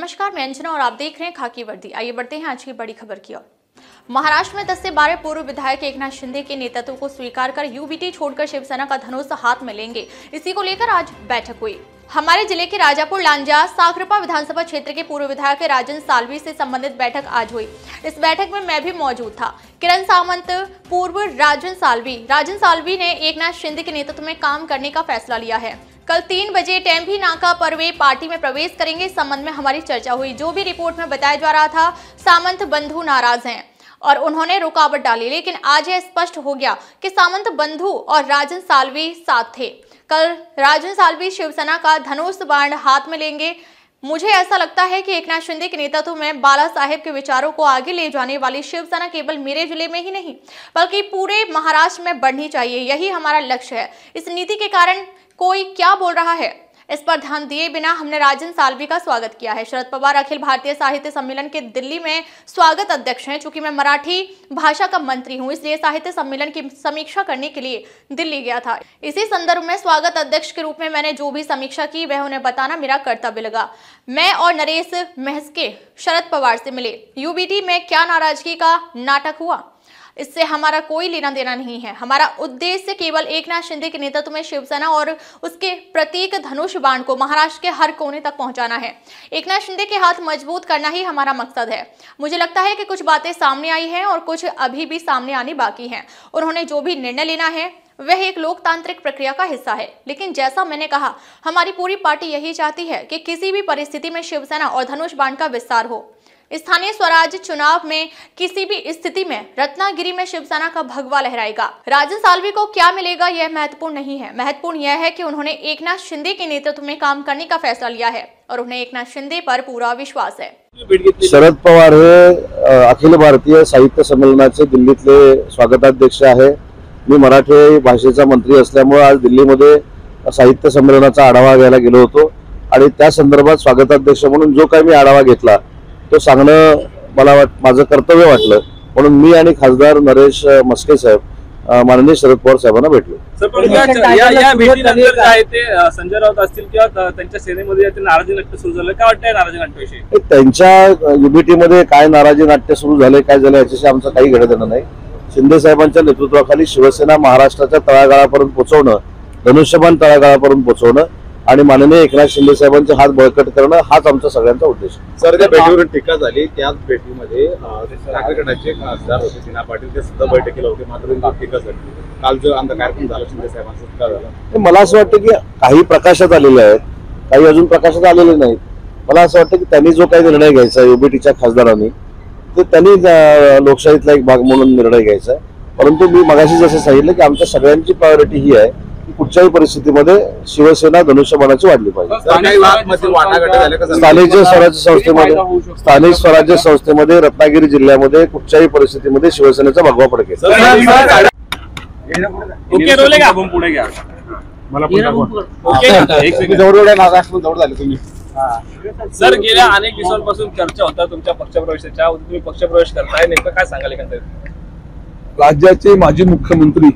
नमस्कार, मैं अंजना और आप देख रहे हैं खाकी वर्दी। आइए बढ़ते हैं आज की बड़ी खबर की ओर। महाराष्ट्र में 10 से 12 पूर्व विधायक एकनाथ शिंदे के नेतृत्व को स्वीकार कर यूबीटी छोड़कर शिवसेना का धनुष हाथ में लेंगे। इसी को लेकर आज बैठक हुई। हमारे जिले के राजापुर लांजा साखरपा विधानसभा क्षेत्र के पूर्व विधायक राजन साल्वी से संबंधित बैठक आज हुई। इस बैठक में मैं भी मौजूद था। किरण सामंत पूर्व राजन साल्वी ने एकनाथ शिंदे के नेतृत्व में काम करने का फैसला लिया है। कल 3 बजे टेम्भी नाका पर वे पार्टी में प्रवेश करेंगे। इस संबंध में हमारी चर्चा हुई। जो भी रिपोर्ट में बताया जा रहा था, सामंत बंधु नाराज हैं और उन्होंने रुकावट डाली, लेकिन आज यह स्पष्ट हो गया कि सामंत बंधु और राजन साल्वी साथ थे। कल राजन साल्वी शिवसेना का धनुष बाण हाथ में लेंगे। मुझे ऐसा लगता है कि एकनाथ शिंदे के नेतृत्व में बाला साहेब के विचारों को आगे ले जाने वाली शिवसेना केवल मेरे जिले में ही नहीं बल्कि पूरे महाराष्ट्र में बढ़नी चाहिए। यही हमारा लक्ष्य है। इस नीति के कारण कोई क्या बोल रहा है, इस पर ध्यान दिए बिना हमने राजन साल्वी का स्वागत किया है। शरद पवार अखिल भारतीय साहित्य सम्मेलन के दिल्ली में स्वागत अध्यक्ष हैं। चूंकि मैं मराठी भाषा का मंत्री हूं, इसलिए साहित्य सम्मेलन की समीक्षा करने के लिए दिल्ली गया था। इसी संदर्भ में स्वागत अध्यक्ष के रूप में मैंने जो भी समीक्षा की वह उन्हें बताना मेरा कर्तव्य लगा। मैं और नरेश महस्के शरद पवार से मिले। यूबीटी में क्या नाराजगी का नाटक हुआ, इससे हमारा कोई लेना देना नहीं है। हमारा उद्देश्य केवल एकनाथ शिंदे के नेतृत्व में शिवसेना और उसके प्रतीक धनुष बाण को महाराष्ट्र के हर कोने तक पहुंचाना है। एकनाथ शिंदे के हाथ मजबूत करना ही हमारा मकसद है। मुझे लगता है कि कुछ बातें सामने आई हैं और कुछ अभी भी सामने आनी बाकी हैं। उन्होंने जो भी निर्णय लेना है वह एक लोकतांत्रिक प्रक्रिया का हिस्सा है, लेकिन जैसा मैंने कहा, हमारी पूरी पार्टी यही चाहती है कि किसी भी परिस्थिति में शिवसेना और धनुष बाण का विस्तार हो। स्थानीय स्वराज चुनाव में किसी भी स्थिति में रत्नागिरी में शिवसेना का भगवा लहराएगा। राजन साल्वी को क्या मिलेगा यह महत्वपूर्ण नहीं है। महत्वपूर्ण यह है कि उन्होंने एकनाथ शिंदे के नेतृत्व में काम करने का फैसला लिया है और उन्हें एकनाथ शिंदे पर पूरा विश्वास है। शरद पवार हे अखिल भारतीय साहित्य संमेलनाचे दिल्लीतले स्वागताध्यक्ष आहे। मी मराठी भाषेचा मंत्री असल्यामुळे आज दिल्लीमध्ये साहित्य संमेलनाचा आढावा घ्यायला गेलो होतो आणि त्या संदर्भात स्वागताध्यक्ष म्हणून जो काही मी आढावा घेतला तो सांगणं मला माझं कर्तव्य वाटलं, म्हणून मी आणि खासदार नरेश मस्के साहेब माननीय शरद पवार साहेबांना भेटलो। या भेटीनंतर काय ते संजय राऊत असतील किंवा त्यांच्या सेनेमध्ये नाराजी नाट्य सुरू झालं, काय वाटतंय नाराजी नाट्याविषयी? त्यांच्या युबीटी मध्ये काय नाराजी नाट्य सुरू झाले, काय झालं याच्याशी आमचं काही घेणं देणं नाही। शिंदे साहेबांच्या नेतृत्वाखाली शिवसेना महाराष्ट्राच्या तळागाळापर्यंत पोहोचवणं, धनुष्यबाण तळागाळापर्यंत पोहोचवणं आणि माननीय एकनाथ शिंदे साहेबांचे हात बळकट करणं हाच आमचा सगळ्यांचा उद्देश आहे। सर, त्या भेटीवरून टीका झाली, त्याच भेटीमध्ये ठाकरे गटाचे खासदार होते सिन्हा पाटील, ते सुद्धा बैठकीला होते, मात्र टीका झाली। काल जो आमचा कार्यक्रम झाला शिंदे साहेबांचा का झाला, मला असं वाटतं की काही प्रकाशात आलेले आहेत, काही अजून प्रकाशात आलेले नाहीत। मला असं वाटतं की त्यांनी जो काही निर्णय घ्यायचा युबीटीच्या खासदारांनी ते त्यांनी लोकशाहीतला एक भाग म्हणून निर्णय घ्यायचा आहे। परंतु मी मगाशी जसं सांगितलं की आमच्या सगळ्यांची प्रायोरिटी ही आहे की कुठच्याही परिस्थितीमध्ये शिवसेना धनुष्यबाणाची वाढली पाहिजे। स्थानिक स्वराज्य संस्थेमध्ये रत्नागिरी जिल्ह्यामध्ये कुठच्याही परिस्थितीमध्ये शिवसेनेचा भगवा फडकेल। सर, गेल्या अनेक दिवसांपासून चर्चा होता तुमच्या पक्षप्रवेशाच्या, तुम्ही पक्षप्रवेश करताय, नेमकं काय सांगाल एकंदरीत? राज्याचे माजी मुख्यमंत्री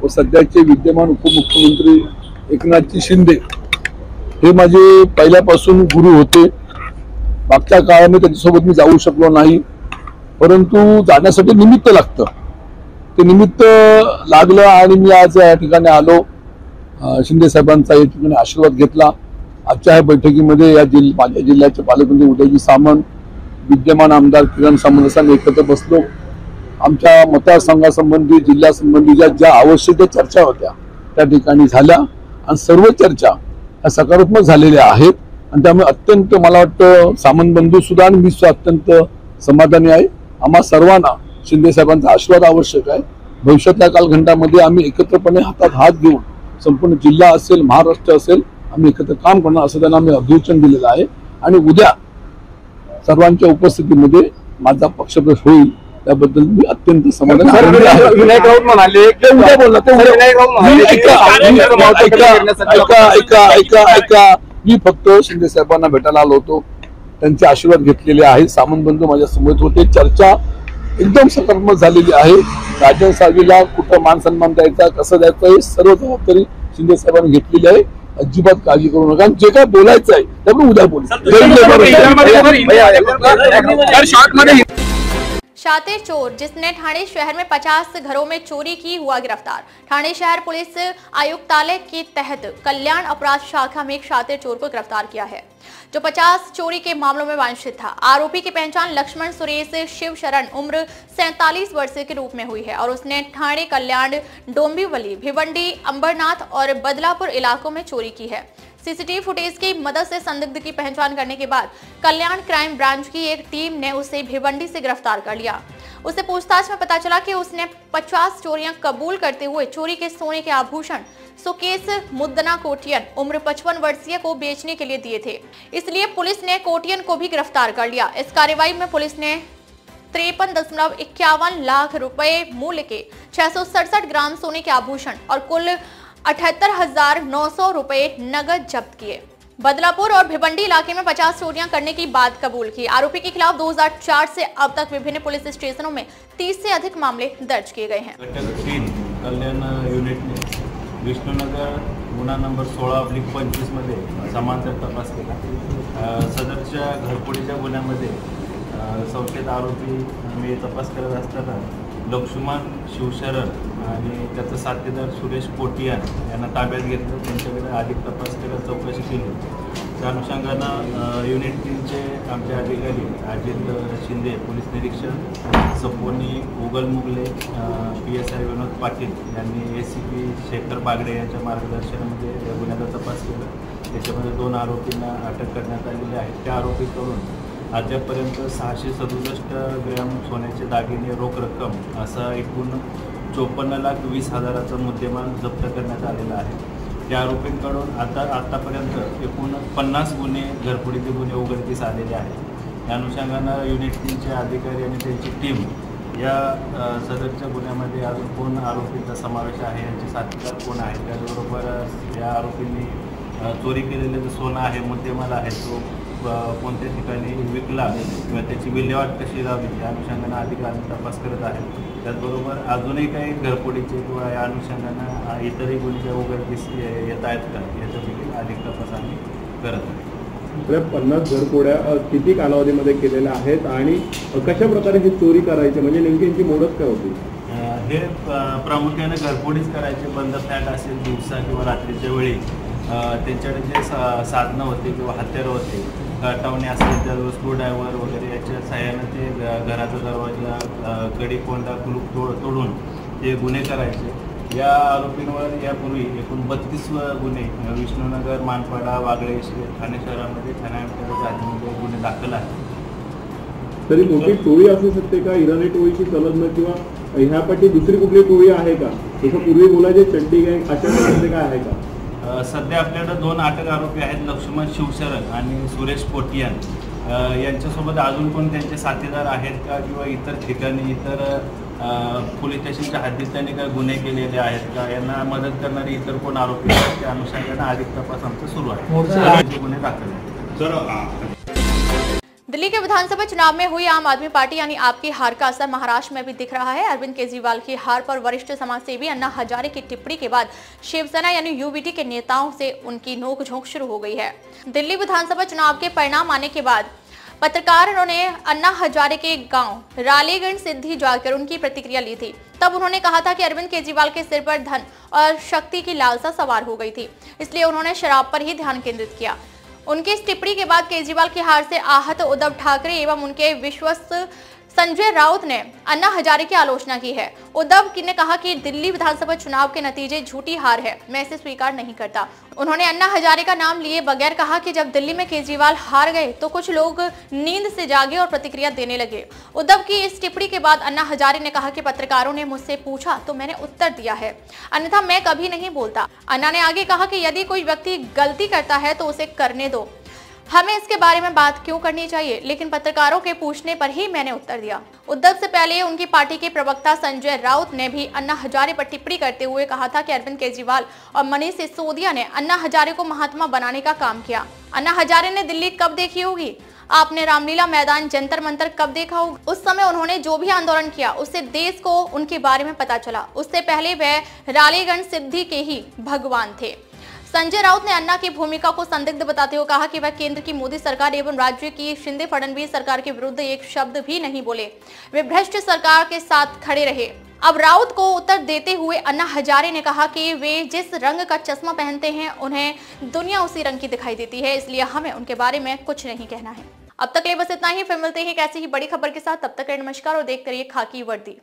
व सध्याचे विद्यमान उपमुख्यमंत्री एकनाथजी शिंदे हे माझे पहिल्यापासून गुरु होते। मागच्या काळामध्ये त्यांच्यासोबत मी जाऊ शकलो नाही, परंतु जाण्यासाठी निमित्त लागतं, ते निमित्त लागलं आणि मी आज या ठिकाणी आलो। शिंदे साहेबांचा या ठिकाणी आशीर्वाद घेतला। आजच्या या बैठकीमध्ये माझ्या जिल्ह्याचे पालकमंत्री उदयजी सामंत, विद्यमान आमदार किरण सामंत एकत्र बसलो। आमच्या मतदारसंघासंबंधी जिल्ह्यासंबंधी ज्या आवश्यक चर्चा होत्या त्या ठिकाणी झाल्या आणि सर्व चर्चा ह्या सकारात्मक झालेल्या आहेत आणि त्यामुळे अत्यंत मला वाटतं सामंत बंधू सुद्धा आणि मी सुद्धा अत्यंत समाधानी आहे। आम्हा सर्वांना शिंदे साहेबांचा आशीर्वाद आवश्यक आहे। भविष्यातल्या कालखंडामध्ये आम्ही एकत्रपणे हातात हात घेऊन संपूर्ण जिल्हा असेल, महाराष्ट्र असेल, आम्ही एकत्र काम करणार असं त्यांना आम्ही अभिवचन दिलेलं आहे आणि उद्या सर्वांच्या उपस्थितीमध्ये माझा पक्षप्रवेश होईल, त्याबद्दल मी अत्यंत समाधानी आहे। विनायक राऊत म्हणाले की उद्या बोलला ते मी फक्त शिंदे साहेबांना भेटायला आलो होतो, त्यांचे आशीर्वाद घेतलेले आहे। सामंत बंधू माझ्या समोर होते, चर्चा एकदम सकारात्मक झालेली आहे। राजन साल्वीला कुठं मान सन्मान द्यायचा, कसं द्यायचं हे सर्व जबाबदारी शिंदे साहेबांनी घेतलेली आहे अजिबात काळजी करू नका. जे काय बोलायचं आहे ते आपण उद्या बोलू. शातिर चोर जिसने ठाणे शहर में 50 घरों में चोरी की हुआ गिरफ्तार। ठाणे शहर पुलिस आयुक्तालय के तहत कल्याण अपराध शाखा में एक शातिर चोर को गिरफ्तार किया है जो 50 चोरी के मामलों में वांछित था। आरोपी की पहचान लक्ष्मण सुरेश शिवशरण उम्र 47 वर्ष के रूप में हुई है और उसने ठाणे, कल्याण, डोंबिवली, भिवंडी, अंबरनाथ और बदलापुर इलाकों में चोरी की है। सीसीटीवी फुटेज की मदद से संदिग्ध की पहचान करने के बाद कल्याण क्राइम ब्रांच की एक टीम ने उसे भिवंडी से गिरफ्तार कर लिया। उसे पूछताछ में पता चला कि उसने 50 चोरियां कबूल करते हुए चोरी के सोने के आभूषण सुकेश मुद्दना कोटियन उम्र 55 वर्षीय को बेचने के लिए दिए थे। इसलिए पुलिस ने कोटियन को भी गिरफ्तार कर लिया। इस कार्रवाई में पुलिस ने 53.51 लाख रुपए मूल्य के 667 ग्राम सोने के आभूषण और कुल 78,900 रुपए नगद जब्त किए। बदलापुर और भिवंडी इलाके में 50 चोरियां करने की बात कबूल की। आरोपी के खिलाफ 2004 से अब तक विभिन्न पुलिस स्टेशनों में 30 से अधिक मामले दर्ज किए गए हैं। घटक 3 कल्याण युनिटने विष्णुनगर गुन्हा नंबर 16/25 मध्ये समांतर तपास केला। सदरच्या घरफोडीच्या गुन्ह्यामध्ये संशयित आरोपी मी तपास करत असताना लक्ष्मण शिवशरण आणि त्याचा साथीदार सुरेश कोटियान यांना ताब्यात घेतलं। त्यांच्याकडे अधिक तपास करत चौकशी केली। त्या अनुषंगानं युनिट 3चे आमचे अधिकारी अजित शिंदे पोलीस निरीक्षक, सपोनी उगल मुगले, PSI विनोद पाटील यांनी ACP शेखर बागडे यांच्या मार्गदर्शनामध्ये या गुन्ह्याचा तपास केला। त्याच्यामध्ये 2 आरोपींना अटक करण्यात आलेली आहे। त्या आरोपीकडून अद्यापर्यंत 667 ग्रॅम सोन्याचे दागिने रोख रक्कम असा एकूण 54,20,000चा मुद्देमाल जप्त करण्यात आलेला आहे। त्या आरोपींकडून आतापर्यंत एकूण 50 गुन्हे घरफोडीचे गुन्हे उघडकीस आलेले आहेत। या अनुषंगानं युनिट 3चे अधिकारी आणि त्यांची टीम या सदरच्या गुन्ह्यामध्ये अजून कोण आरोपींचा समावेश आहे, यांचे साथीदार कोण आहे, त्याचबरोबर या आरोपींनी चोरी केलेले जो सोनं आहे, मुद्देमाल आहे, तो कोणत्या ठिकाणी विकला किंवा त्याची विल्हेवाट कशी लावली या अनुषंगानं अधिकारी तपास करत आहेत। त्याचबरोबर अजूनही काही घरफोडीचे किंवा या अनुषंगानं इतरही गुन्हे उघडकीस येत आहेत का याचा देखील अधिक तपास आम्ही करत आहोत। 50 घरफोड्या किती कालावधीमध्ये केलेल्या आहेत आणि कशा प्रकारे ही चोरी करायची, म्हणजे नेमकी यांची मोडच काय होती? हे प्रामुख्याने घरफोडीच करायचे। बंद फ्लॅट असेल दिवसा किंवा रात्रीच्या वेळी त्यांच्याकडे जे साधनं होते किंवा हत्यारं होते, टावणे असेल तर स्क्रूड्रायव्हर वगैरे याच्या सहाय्यानं ते घराचा दरवाजा, कडी, कोंडा, कुलूप तोडून ते गुन्हे करायचे। या आरोपींवर यापूर्वी एकूण 32 गुन्हे विष्णुनगर, मानपाडा, वागळे, ठाणे शहरामध्ये ठाणे जातीमध्ये गुन्हे दाखल आहेत। तरी मोठी टोळी असू शकते का इराणी टोळीची संलग्न, किंवा ह्यापैकी दुसरी कुठली टोळी आहे का? जसं पूर्वी बोलायचे चड्डी गँग, अशा प्रकारचे काय आहे का? सध्या आपल्याकडे 2 अटक आरोपी आहेत, लक्ष्मण शिवशरण आणि सुरेश कोटियान। यांच्यासोबत अजून कोण त्यांचे साथीदार आहेत का किंवा इतर ठिकाणी इतर पोलीस स्टेशनच्या हद्दीत त्यांनी काय गुन्हे केलेले आहेत का, यांना मदत करणारे इतर कोण आरोपी आहेत त्या अनुषंगाने अधिक तपास आमचा सुरू आहे। गुन्हे दाखल आहेत। दिल्ली के विधानसभा चुनाव में हुई आम आदमी पार्टी यानी आपकी हार का असर महाराष्ट्र में भी दिख रहा है। अरविंद केजरीवाल की हार पर वरिष्ठ समाजसेवी अन्ना हजारे की टिप्पणी के बाद शिवसेना यानी UBT के नेताओं से उनकी नोकझोंक शुरू हो गई है। दिल्ली विधानसभा चुनाव के परिणाम आने के बाद पत्रकारों ने अन्ना हजारे के गांव रालेगंज सिद्धि जाकर उनकी प्रतिक्रिया ली थी। तब उन्होंने कहा था कि अरविंद केजरीवाल के सिर पर धन और शक्ति की लालसा सवार हो गई थी, इसलिए उन्होंने शराब पर ही ध्यान केंद्रित किया। उनकी इस टिप्पणी के बाद केजरीवाल की हार से आहत उद्धव ठाकरे एवं उनके विश्वस्त संजय राउत ने अन्ना हजारे की आलोचना की है। उद्धव ने कहा कि दिल्ली विधानसभा चुनाव के नतीजे झूठी हार है, मैं इसे स्वीकार नहीं करता। उन्होंने अन्ना हजारे का नाम लिए बगैर कहा कि जब दिल्ली में केजरीवाल हार गए तो कुछ लोग नींद से जागे और प्रतिक्रिया देने लगे। उद्धव की इस टिप्पणी के बाद अन्ना हजारे ने कहा कि पत्रकारों ने मुझसे पूछा तो मैंने उत्तर दिया है, अन्यथा मैं कभी नहीं बोलता। अन्ना ने आगे कहा कि यदि कोई व्यक्ति गलती करता है तो उसे करने दो, हमें इसके बारे में बात क्यों करनी चाहिए, लेकिन पत्रकारों के पूछने पर ही मैंने उत्तर दिया। उद्धव से पहले उनकी पार्टी के प्रवक्ता संजय राउत ने भी अन्ना हजारे पर टिप्पणी करते हुए कहा था कि अरविंद केजरीवाल और मनीष सिसोदिया ने अन्ना हजारे को महात्मा बनाने का काम किया। अन्ना हजारे ने दिल्ली कब देखी होगी? आपने रामलीला मैदान, जंतर मंतर कब देखा होगा? उस समय उन्होंने जो भी आंदोलन किया उससे देश को उनके बारे में पता चला। उससे पहले वह रालेगंज सिद्धि के ही भगवान थे। संजय राउत ने अन्ना की भूमिका को संदिग्ध बताते हुए कहा कि वह केंद्र की मोदी सरकार एवं राज्य की शिंदे फडणवीस सरकार के विरुद्ध एक शब्द भी नहीं बोले, वे भ्रष्ट सरकार के साथ खड़े रहे। अब राउत को उत्तर देते हुए अन्ना हजारे ने कहा कि वे जिस रंग का चश्मा पहनते हैं उन्हें दुनिया उसी रंग की दिखाई देती है, इसलिए हमें उनके बारे में कुछ नहीं कहना है। अब तक ले बस इतना ही, फिर मिलते हैं एक ऐसी ही बड़ी खबर के साथ। तब तक नमस्कार और देखते रहिए खाकी वर्दी।